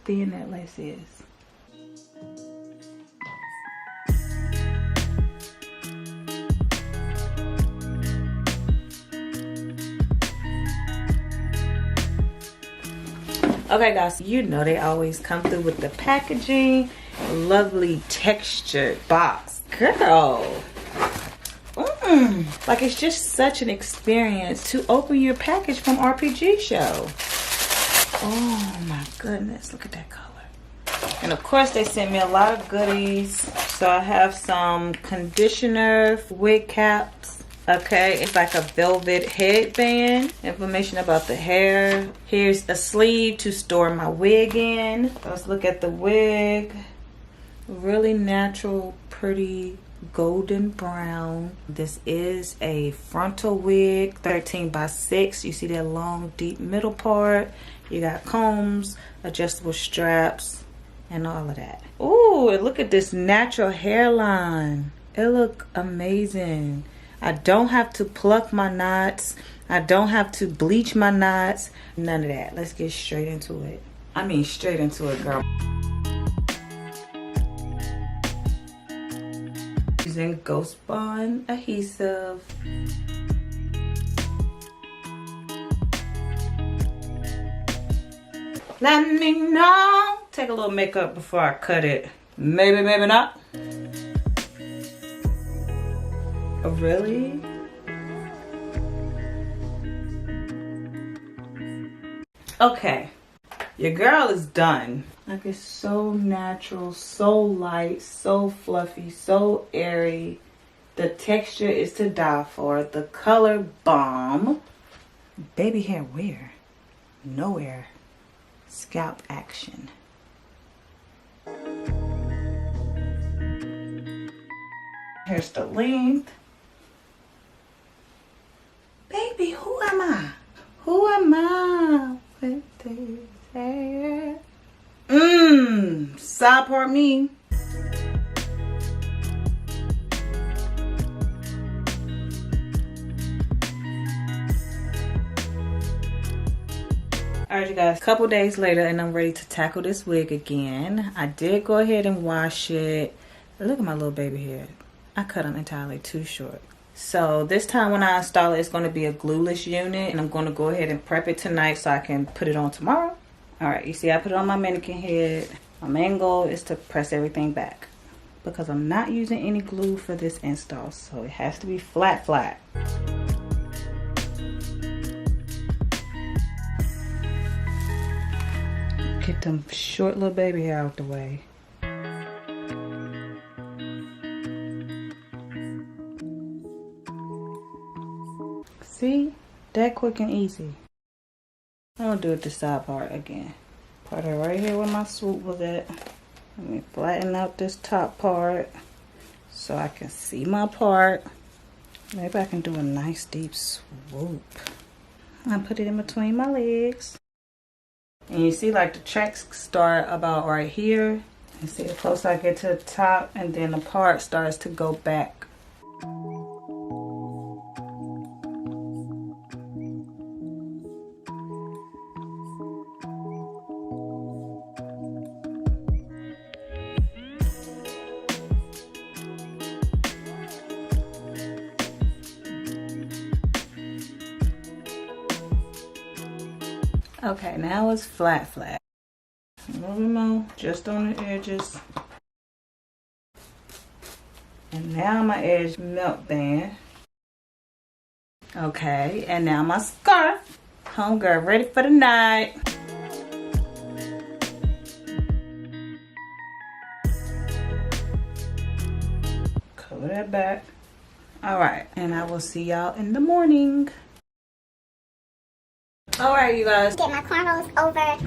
thin that lace is. Okay guys, you know they always come through with the packaging. Lovely textured box. Girl. Like it's just such an experience to open your package from RPGSHOW. Oh my goodness, look at that color. And of course they sent me a lot of goodies. So I have some conditioner, wig caps. Okay, it's like a velvet headband. Information about the hair. Here's a sleeve to store my wig in. Let's look at the wig. Really natural, pretty golden brown. This is a frontal wig, 13 by 6. You see that long, deep middle part. You got combs, adjustable straps, and all of that. Ooh, look at this natural hairline. It look amazing. I don't have to pluck my knots. I don't have to bleach my knots. None of that. Let's get straight into it. I mean, straight into it, girl. Using Ghost Bond adhesive. Let me know. Take a little makeup before I cut it. Maybe, maybe not. Oh, really? Okay, your girl is done. Like it's so natural, so light, so fluffy, so airy. The texture is to die for. The color bomb. Baby hair where? Nowhere. Scalp action. Here's the length. Baby, who am I? Who am I with this hair? Side part me. Alright you guys, a couple days later and I'm ready to tackle this wig again. I did go ahead and wash it. Look at my little baby head. I cut them entirely too short. So this time when I install it, it's going to be a glueless unit. And I'm going to go ahead and prep it tonight so I can put it on tomorrow. Alright, you see I put it on my mannequin head. My main goal is to press everything back. Because I'm not using any glue for this install. So it has to be flat, flat. Get them short little baby hair out the way. See? That quick and easy. I'm gonna do it the side part again. Put it right here where my swoop was at. Let me flatten out this top part so I can see my part. Maybe I can do a nice deep swoop. I put it in between my legs. And you see like the tracks start about right here. You see the closer I get to the top and then the part starts to go back. Okay, now it's flat, flat. A little bit more, just on the edges. And now my edge melt band. Okay, and now my scarf. Homegirl, ready for the night. Cover that back. All right, and I will see y'all in the morning. Alright you guys, get my cornrows over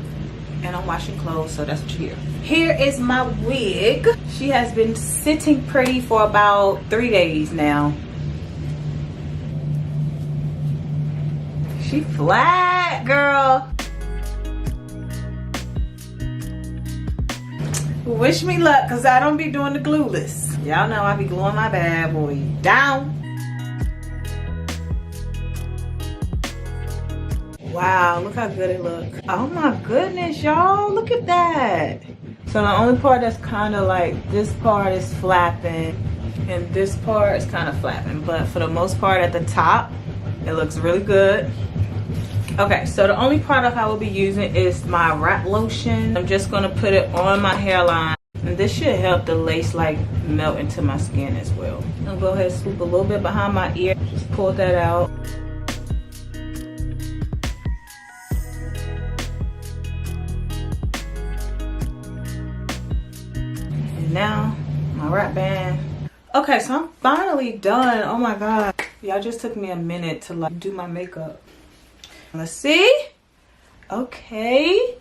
and I'm washing clothes, so that's what you hear. Here is my wig. She has been sitting pretty for about 3 days now. She flat, girl. Wish me luck, cause I don't be doing the glueless. Y'all know I be gluing my bad boy down. Wow, look how good it looks. Oh my goodness, y'all, look at that. So the only part that's kind of like, this part is flapping and this part is kind of flapping, but for the most part at the top, it looks really good. Okay, so the only product I will be using is my wrap lotion. I'm just gonna put it on my hairline, and this should help the lace like melt into my skin as well. I'll go ahead and swoop a little bit behind my ear, just pull that out. And now my wrap band. Okay, so I'm finally done. Oh my god, y'all, just took me a minute to like do my makeup. Let's see. Okay.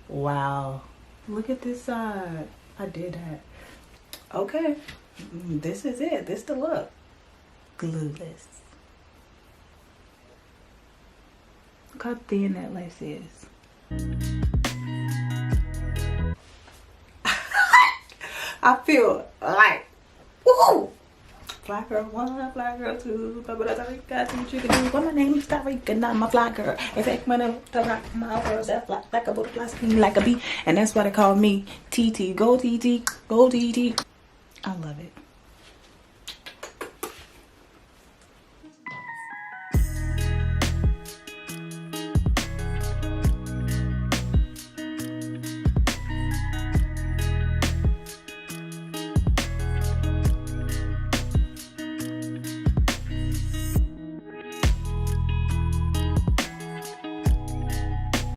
Wow. Look at this side. I did that. Okay. This is it. This the look. Glueless. Look how thin that lace is. I feel like, woo! Fly girl 1, fly girl 2, but I got what you can do. But my name is Tarika, and I'm a fly girl. In fact, my name is rock my world that fly like a butterfly, spin like a bee, and that's why they call me TT. Go TT, go TT. I love it.